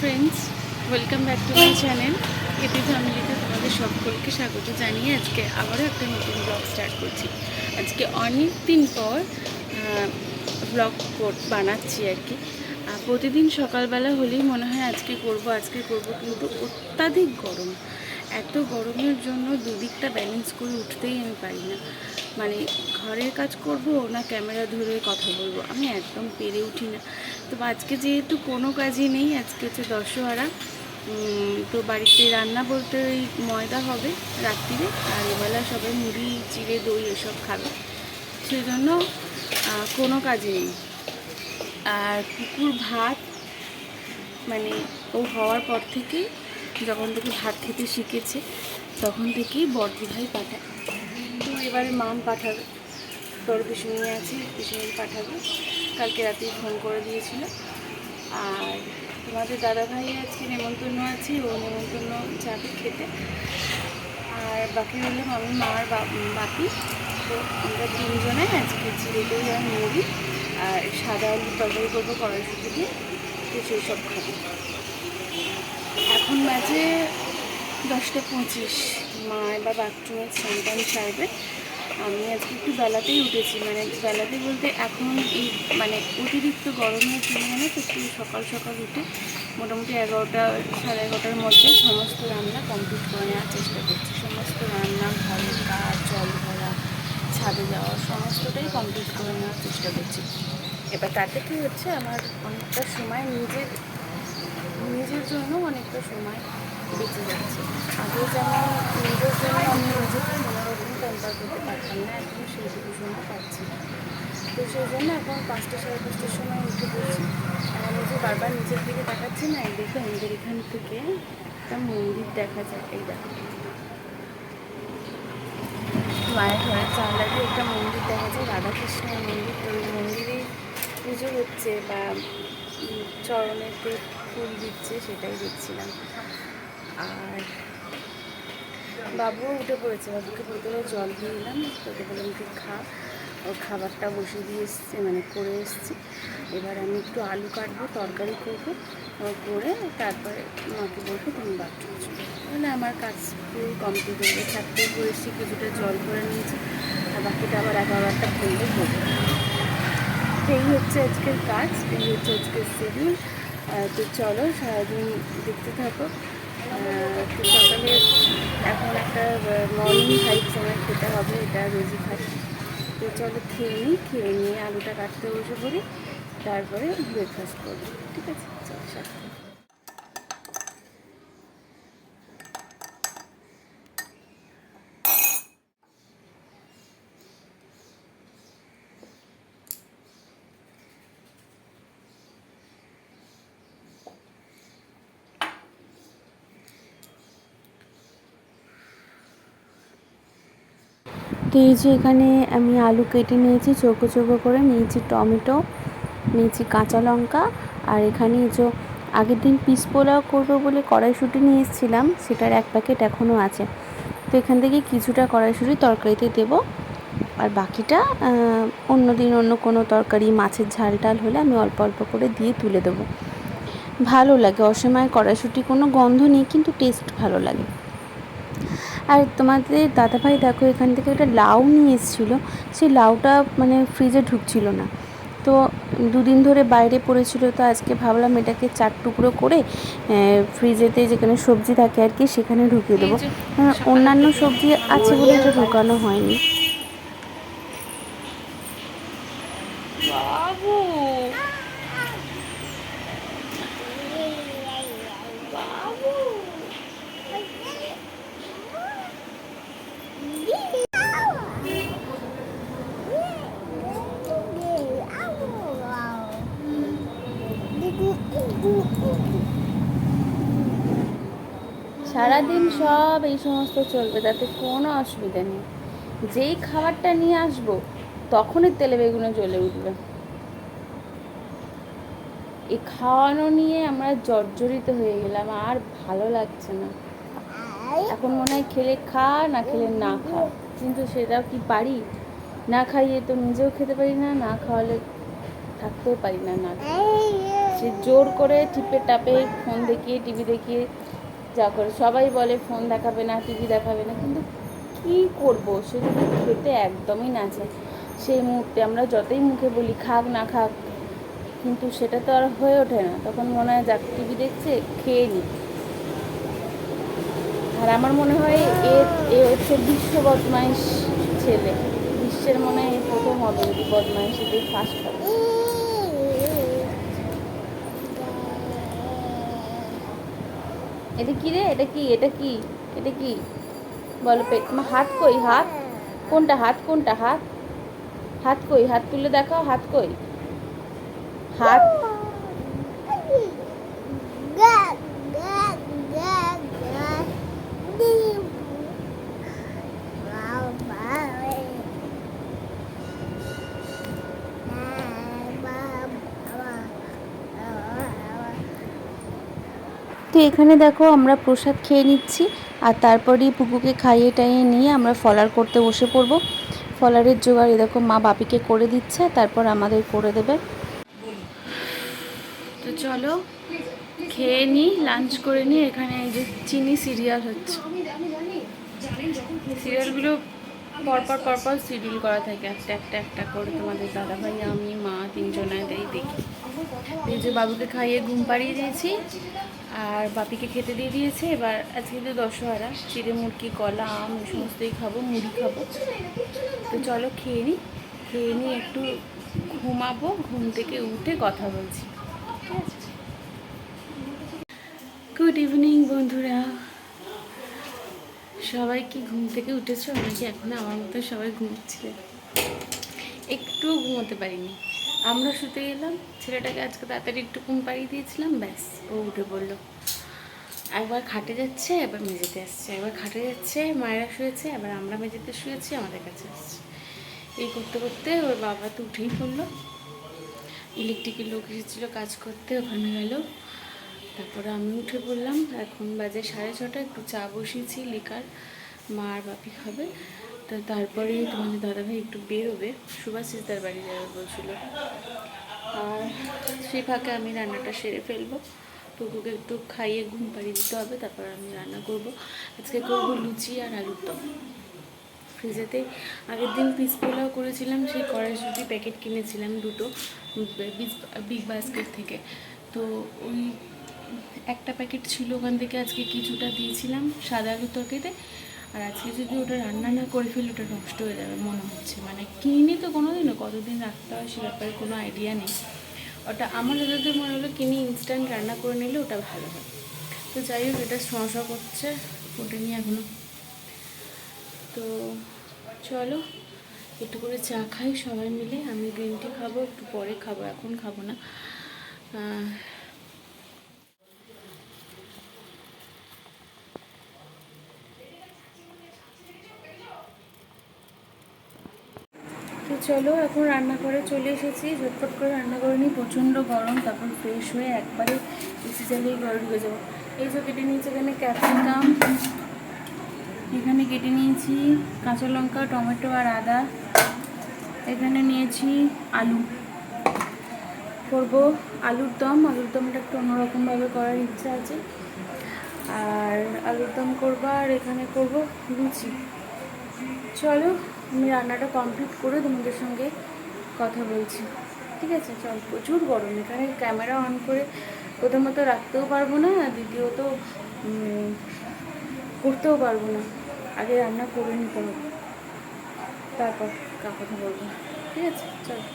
Friends, welcome back to my channel AP ফ্যামিলিতে তোমাদের সকলকে স্বাগত জানিয়ে আজকে আবারও একটা নতুন ব্লগ স্টার্ট করছি। আজকে অনেক দিন পর ব্লগ বানাচ্ছি আর কি। প্রতিদিন সকালবেলা হলেই মনে হয় আজকে করব কিন্তু অত্যাধিক গরম। এত গরমের জন্য দুদিকটা ব্যালেন্স করে উঠতেই আমি পারি না। মানে ঘরের কাজ করব না ক্যামেরা ধরে কথা বলবো, আমি একদম পেরে উঠি না। তো আজকে যেহেতু কোনো কাজই নেই, আজকে হচ্ছে দশহরা, তো বাড়িতে রান্না বলতে ওই ময়দা হবে রাত্রিরে, আর এবেলা সবাই মুড়ি চিড়ে দই এসব খাবে, সেজন্য কোনো কাজই নেই। আর কুকুর ভাত মানে ও হওয়ার পর থেকে, যখন থেকে ভাত খেতে শিখেছে তখন থেকেই বড়দি ভাই পাঠায়। তো এবারে মাম পাঠাবে, তোর পিছনে আছে, পিছনে পাঠাবে। কালকে রাতেই ফোন করে দিয়েছিল। আর তোমাদের দাদা ভাই আজকে নেমন্তন্ন আছে, ও নেমন্তন্ন যাবে খেতে। আর বাকি হলাম আমি, মা আর বাপি। তো আমরা তিনজনে আজকে চিড়ে দই আর মুড়ি আর সাদা আলু তরকারি করবো কড়াইশুটি দিয়ে, তো সেই সব খাবো। এখন বাজে 10:25। মা এবার বাথরুমে স্নান সারবে। আমি আজকে একটু বেলাতেই উঠেছি, মানে বেলাতে বলতে এখন এই মানে অতিরিক্ত গরমের পরিমাণে তো একটু সকাল সকাল উঠে মোটামুটি 11টা 11:30টার মধ্যে সমস্ত রান্না কমপ্লিট করে নেওয়ার চেষ্টা করছি। সমস্ত রান্না, ঘরের কাজ, জল ভরা, ছাদে যাওয়া, সমস্তটাই কমপ্লিট করে নেওয়ার চেষ্টা করছি। এবার তাতে কী হচ্ছে, আমার অনেকটা সময় নিজের জন্য অনেকটা সময় বেঁচে যাচ্ছে। আগে যেমন নিজের জন্য আমি নিজেকে মনোরঞ্জন কম্পেয়ার করতে পারতাম না, এখন সেইটুকু সময় পাচ্ছি। তো সেই জন্য এখন 5টা 5:30টার সময় উঠে পড়ছি। আর আমি যে বারবার নিচের দিকে তাকাচ্ছি না, এই দেখে আমাদের এখান থেকে একটা মন্দির দেখা যায়। এই দেখো, মায়ের ঘরের জানলা দিয়ে একটা মন্দির দেখা যায়, রাধাকৃষ্ণের মন্দির। তো ওই মন্দিরেই পুজো হচ্ছে বা চরণেতে ফুল দিচ্ছে, সেটাই দেখছিলাম। আর বাবুও উঠে পড়েছে, বাবুকে বোতলে জল দিয়ে দিলাম, তোকে বললাম তুই খা। ওর খাবারটা বসিয়ে দিয়ে এসছি, মানে করে এসছি। এবার আমি একটু আলু কাটবো, তরকারি করবো, করে তারপরে মাকে বলবো তুমি বাথরুমে চলে। তাহলে আমার কাজ পুরো কমপ্লিট হয়ে গেছে। ছাদতেই করেছি, কিছুটা জল করে নিয়েছি, আর বাকিটা আবার 11টা ফেললে করবো। এই হচ্ছে আজকের কাজ, এই হচ্ছে আজকের শিডিউল। তো চলো সারাদিন দেখতে থাকো। তো সকালে এখন একটা মর্নিং ফাইভ সময় খেতে হবে, এটা রোজই খাই। তো চলো খেয়ে নিয়ে আলুটা কাটতে বসে পড়ি, তারপরে ব্রেকফাস্ট করবো। ঠিক আছে, চলো সাথে। তো এই যে এখানে আমি আলু কেটে নিয়েছি, চৌকো চৌকো করে নিয়েছি, টমেটো নিয়েছি, কাঁচা লঙ্কা। আর এখানে যে আগের দিন পিস পোলাও করবো বলে কড়াইশুঁটি নিয়ে এসেছিলাম, সেটার 1 প্যাকেট এখনও আছে। তো এখান থেকে কিছুটা কড়াইশুঁটি তরকারিতে দেবো, আর বাকিটা অন্য দিন অন্য কোনো তরকারি, মাছের ঝাল টাল হলে আমি অল্প অল্প করে দিয়ে তুলে দেবো। ভালো লাগে, অসময়ে কড়াইশুঁটি কোনো গন্ধ নেই, কিন্তু টেস্ট ভালো লাগে। আর তোমাদের দাদাভাই দেখো এখান থেকে একটা লাউ নিয়ে এসেছিলো, সেই লাউটা মানে ফ্রিজে ঢুকছিল না। তো 2 দিন ধরে বাইরে পড়েছিল, তো আজকে ভাবলাম এটাকে 4 টুকরো করে ফ্রিজেতে যেখানে সবজি থাকে আর কি সেখানে ঢুকিয়ে দেবো। অন্যান্য সবজি আছে বলে এটা ঢুকানো হয়নি। বাবু সারাদিন সব এই সমস্ত চলবে, তাতে কোনো অসুবিধা নেই। যেই খাবারটা নিয়ে আসবো তখনই তেলে বেগুনে জ্বলে উঠবে। এই খাওয়ানো নিয়ে আমরা জর্জরিত হয়ে গেলাম, আর ভালো লাগছে না। এখন মনে হয় খেলে খা, না খেলে না খা, কিন্তু সেটাও কি পারি? না খাইয়ে তো নিজেও খেতে পারি না, না খাওয়ালে থাকতেও পারি না, না সে জোর করে টিপে টাপে ফোন দেখিয়ে টিভি দেখিয়ে যা করে। সবাই বলে ফোন দেখাবে না, টিভি দেখাবে না, কিন্তু কী করবো, সে যদি খেতে একদমই না চায় সেই মুহূর্তে আমরা যতই মুখে বলি খাক না খাক, কিন্তু সেটা তো আর হয়ে ওঠে না। তখন মনে হয় যাক টিভি দেখছে, খেয়ে নিই। আর আমার মনে হয় এ হচ্ছে বিশ্ব বদমাইশ ছেলে, বিশ্বের মনে হয় প্রথম হবে যদি বদমাইশিতে ফার্স্ট হবে। এটা কি রে, এটা কি, এটা কি, এটা কি বলো? পেট, তোমার হাত কই? হাত কোনটা? হাত কোনটা? হাত, হাত কই? হাত তুলে দেখাও, হাত কই? হাত তো এখানে দেখো আমরা প্রসাদ খেয়ে নিচ্ছি, আর তারপরেই পুকুকে খাইয়ে টাইয়ে নিয়ে আমরা ফলার করতে বসে পড়বো। ফলারের জোগাড় দেখো মা বাপিকে করে দিচ্ছে, তারপর আমাদের করে দেবে। তো চলো খেয়ে নিই, লাঞ্চ করে নিই। এখানে এই যে চিনি সিরিয়াল হচ্ছে, সিরিয়ালগুলো পরপর পরপর সিরিয়াল করা থাকে, একটা একটা একটা করে। তোমাদের দাদাভাই, আমি, মা তিনজনায় দেখি। এই যে বাবুকে খাইয়ে ঘুম পাড়িয়ে দিয়েছি, আর বাপিকে খেতে দিয়ে দিয়েছে। এবার আজকে তো দশহরা, চিড়ে মুরগি, কলা, আম এই সমস্তই খাবো, মুড়ি খাবো। তো চলো খেয়ে নিই, খেয়ে নিয়ে একটু ঘুমাবো, ঘুম থেকে উঠে কথা বলছি, ঠিক আছে? গুড ইভিনিং বন্ধুরা, সবাই কি ঘুম থেকে উঠেছো নাকি এখনো আমার মতো সবাই ঘুমোচ্ছিলে? একটুও ঘুমোতে পারিনি। আমরা শুতে গেলাম, ছেলেটাকে আজকে তাড়াতাড়ি একটু ঘুম পাড়িয়ে দিয়েছিলাম, ব্যাস ও উঠে পড়লো। একবার খাটে যাচ্ছে, একবার মেঝেতে আসছে, একবার খাটে যাচ্ছে, মায়েরা শুয়েছে, আবার আমরা মেঝেতে শুয়েছি, আমাদের কাছে আসছে। এই করতে করতে ওর বাবা তো উঠেই পড়লো। ইলেকট্রিকের লোক এসেছিলো কাজ করতে, ওখানে গেল। তারপরে আমি উঠে পড়লাম। এখন বাজে 6:30, একটু চা বসিয়েছি লিকার, মা আর বাপি খাবে। তো তারপরে তোমাদের দাদাভাই একটু বেরোবে, সুভাষিসদার বাড়ি যাবে বলছিল। আর সেই ফাঁকে আমি রান্নাটা সেরে ফেলবো, টুকুকে একটু খাইয়ে ঘুম পাড়িয়ে দিতে হবে, তারপর আমি রান্না করব। আজকে করব লুচি আর আলুর দম। ফ্রিজেতে আগের দিন পিস পোলাও করেছিলাম, সেই কড়াইশুঁটি প্যাকেট কিনেছিলাম দুটো বিগ বাস্কেট থেকে। তো ওই একটা প্যাকেট ছিল, ওখান থেকে আজকে কিছুটা দিয়েছিলাম সাদা আলুর তরকারিতে। আর আজকে যদি ওটা রান্না না করে ফেলি ওটা নষ্ট হয়ে যাবে মনে হচ্ছে। মানে কিনি তো কোনোদিনও, কতদিন রাখতে হয় সে ব্যাপারে কোনো আইডিয়া নেই। ওটা আমার যতদূর মনে হলো কিনে ইনস্ট্যান্ট রান্না করে নিলে ওটা ভালো হয়। তো যাই হোক, এটা সমস্যা করছে, ওঠেনি এখনও। তো চলো একটু করে চা খাই সবাই মিলে। আমি গ্রিন টি খাবো একটু পরে খাবো, এখন খাবো না। তো চলো এখন রান্না করে চলে এসেছি, ঝটপট করে রান্না করে নিই। প্রচণ্ড গরম, তারপর ফ্রেশ হয়ে একবারে এসি চালিয়ে ঘরে ঢুকে যাবো। এই যে কেটে নিয়েছি এখানে ক্যাপসিকাম, এখানে কেটে নিয়েছি কাঁচা লঙ্কা, টমেটো আর আদা। এখানে নিয়েছি আলু, করবো আলুর দম। আলুর দমটা একটু অন্যরকমভাবে করার ইচ্ছা আছে, আর আলুর দম করবো। আর এখানে করবো লুচি। চলো আমি রান্নাটা কমপ্লিট করে তোমাদের সঙ্গে কথা বলছি, ঠিক আছে? চল, প্রচুর গরম এখানে, ক্যামেরা অন করে প্রথমত রাখতেও পারবো না, আর দ্বিতীয়ত করতেও পারবো না। আগে রান্না করে নিতে হবে, তারপর কথা বলবো, ঠিক আছে? চলো।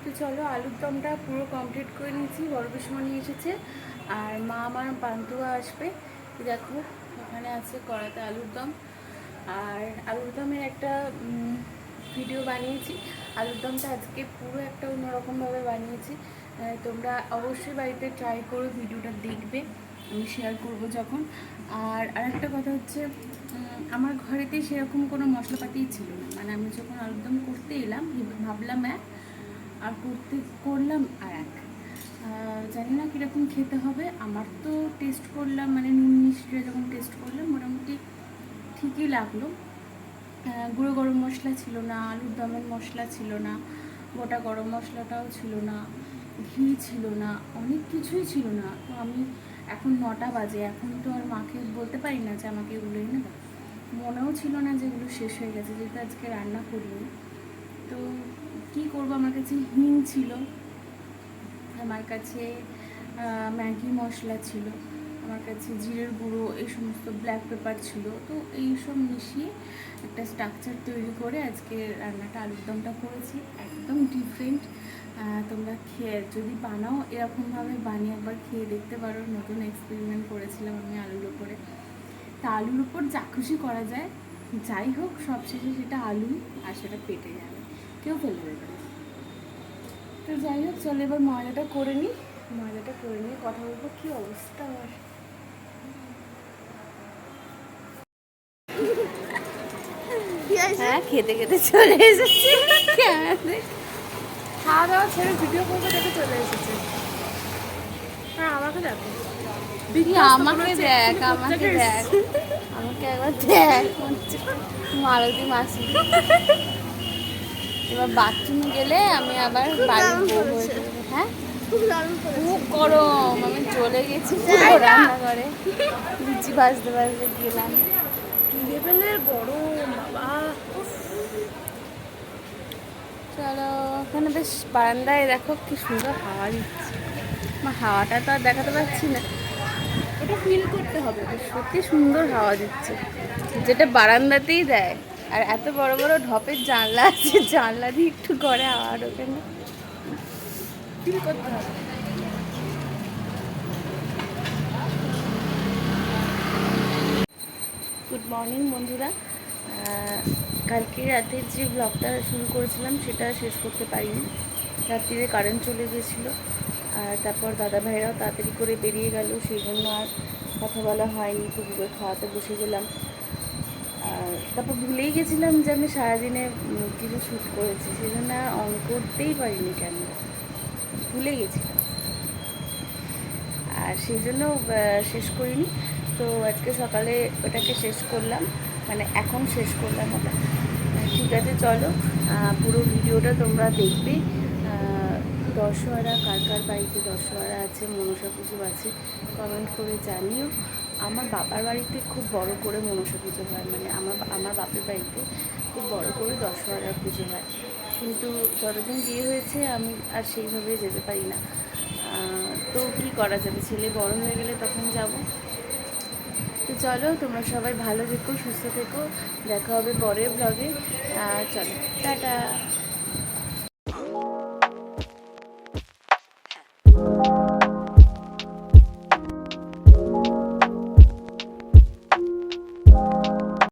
তো চলো আলুর দমটা পুরো কমপ্লিট করে নিয়েছি, বড় পিসমা নিয়ে এসেছে, আর মা আমার পান্তুয়া আসবে। দেখো এখানে আছে কড়াতে আলুর দম। আর আলুর দমের একটা ভিডিও বানিয়েছি। আলুর দমটা আজকে পুরো একটা অন্যরকমভাবে বানিয়েছি, তোমরা অবশ্যই বাড়িতে ট্রাই করো, ভিডিওটা দেখবে, আমি শেয়ার করব যখন। আর আরেকটা কথা হচ্ছে, আমার ঘরেতে সেরকম কোনো মশলাপাতিই ছিল না, মানে আমি যখন আলুরদম করতে এলাম ভাবলাম এক, আর করলাম আর এক। জানি না কীরকম খেতে হবে। আমার তো টেস্ট করলাম, মানে নুন মিষ্টিটা যখন টেস্ট করলাম মোটামুটি ঠিকই লাগলো। গুঁড়ো গরম মশলা ছিল না, আলুর দমের মশলা ছিল না, গোটা গরম মশলাটাও ছিল না, ঘি ছিল না, অনেক কিছুই ছিল না। তো আমি এখন 9টা বাজে, এখন তো আর মাকে বলতে পারি না যে আমাকে এগুলো এনে দাও। মনেও ছিল না যে এগুলো শেষ হয়ে গেছে, যেহেতু আজকে রান্না করিনি। তো কী করবো, আমার কাছে হিং ছিল, আমার কাছে ম্যাগি মশলা ছিল, আমার কাছে জিরের গুঁড়ো, এই সমস্ত ব্ল্যাক পেপার ছিল। তো এইসব মিশিয়ে একটা স্ট্রাকচার তৈরি করে আজকে রান্নাটা আলুর দমটা করেছি, একদম ডিফারেন্ট। তোমরা যদি বানাও এরকমভাবে বানিয়ে একবার খেয়ে দেখতে পারো। নতুন এক্সপেরিমেন্ট করেছিলাম আমি আলুর উপরে। তা আলুর উপর যা খুশি করা যায়, যাই হোক সবশেষে সেটা আলু, আর সেটা পেটে যাবে, কেউ ফেলে দেবে না। তো যাই হোক, চলো এবার ময়দাটা করে নিই। ময়দাটা করে নিয়ে কথা বলবো। কী অবস্থা আমার, হ্যাঁ খেতে খেতে চলে এসেছি। খাওয়া দাওয়া ছেড়ে ভিডিও করবো দেখে চলে এসেছে। হ্যাঁ আমাকে দেখো, আমাকে দেখ, আমাকে দেখ, আমাকে একবার দেখ। মালতী মাসি এবার বাথরুমে গেলে আমি আবার বাড়ির বউ হয়ে যাবো। হ্যাঁ খুব গরম, আমি চলে গেছি রান্নাঘরে, লুচি ভাজতে ভাজতে গেলাম। কি লেভেলের গরম বাবা। চলো, ওখানে বেশ বারান্দায় দেখো কি সুন্দর হাওয়া দিচ্ছে। আমার হাওয়াটা তো আর দেখাতে পারছি না, ওটা ফিল করতে হবে। সত্যি সুন্দর হাওয়া দিচ্ছে, যেটা বারান্দাতেই দেয়। আর এত বড় বড় ঢপের জানলা আছে, জানলা দিয়ে একটু ঘরে হাওয়া ঢোকে না, ফিল করতে হবে। গুড মর্নিং বন্ধুরা। কালকে রাতে যে ব্লগটা শুরু করেছিলাম সেটা শেষ করতে পারিনি, রাত্রিরে কারেন্ট চলে গিয়েছিলো। আর তারপর দাদা ভাইরাও তাড়াতাড়ি করে বেরিয়ে গেল, সেই জন্য আর কথা বলা হয়নি। পুকুরে খাওয়াতে বসে গেলাম। আর তারপর ভুলেই গেছিলাম যে আমি সারাদিনে কিছু শ্যুট করেছি, সেই জন্য আর অন করতেই পারিনি ক্যামেরা, ভুলে গেছিলাম। আর সেই জন্য শেষ করিনি। তো আজকে সকালে ওটাকে শেষ করলাম, মানে এখন শেষ করলাম ওটা। ঠিক আছে, চলো পুরো ভিডিওটা তোমরা দেখবে। দশহরা কার কার বাড়িতে দশহরা আছে, মনসা পুজো আছে, কমেন্ট করে জানিও। আমার বাবার বাড়িতে খুব বড় করে মনসা পুজো হয়, মানে আমার বাপের বাড়িতে খুব বড় করে দশহরার পুজো হয়। কিন্তু যতদিন বিয়ে হয়েছে আমি আর সেইভাবে যেতে পারি না। তো কী করা যাবে, ছেলে বড় হয়ে গেলে তখন যাব। তো চলো, তোমরা সবাই ভালো থেকো, সুস্থ থেকো, দেখা হবে পরের ব্লগে। চলো টাটা।